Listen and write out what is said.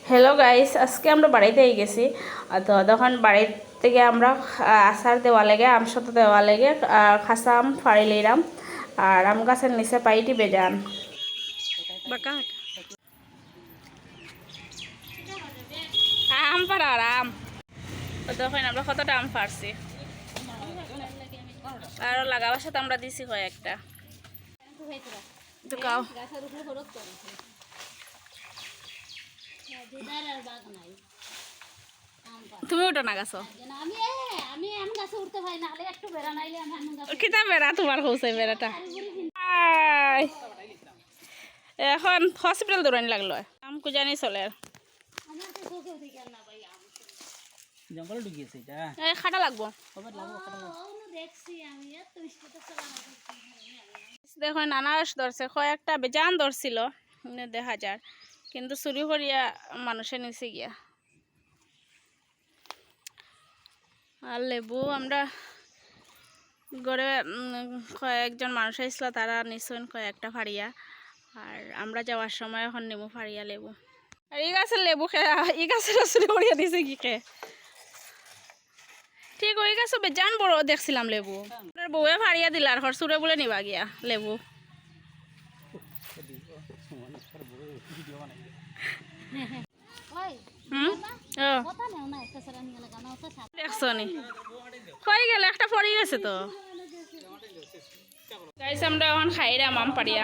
Hello guys, আজকে আমরা বাড়িতেই গেছি। তো তখন বাড়ির থেকে আমরা আচার দেওয়া লেগে আম সত্য দেওয়া লেগে খাসা আম ফাড়ি লইলাম। আর আম গাছের নিচে পাইটি বেজান আম পাড়ার আম। তো তখন আমরা কতটা আম ফাড়ছি, আরও লাগাবার সাথে আমরা দিছি কয়েকটা। তো কাও তুমি উঠো না গাছ কিতা বেড়া তোমার হচ্ছে বেড়াটা। এখন হসপিটাল দৌড়ানি লাগলো আমকু জানি চলে জঙ্গল ঢুকিয়েছে এটা খাটা লাগবো। দেখো নানাস ধরছে, কয়েকটা বেজান ধরছিল দেখা যায়, কিন্তু চুরি করিয়া মানুষে নিচে গিয়া। আর লেবু আমরা গড়ে কয়েকজন মানুষ আসছিল, তারা নিশ্চয় কয়েকটা ফাড়িয়া। আর আমরা যাওয়ার সময় এখন নেবু ফাড়িয়া লেবু। আর এই গাছের লেবু খেয়া এই গাছের চুরি করিয়া দিছে কি খে ঠিক ওই গাছ বেজান বড় দেখছিলাম লেবু। বউয়ে ফাড়িয়া দিল আর চুরে বলে নিবা গিয়া লেবু। দেখছো নি কই গেল একটা পড়ে গেছে তো। গাইস আমরা এখন খাইরাম আম পাড়িয়া।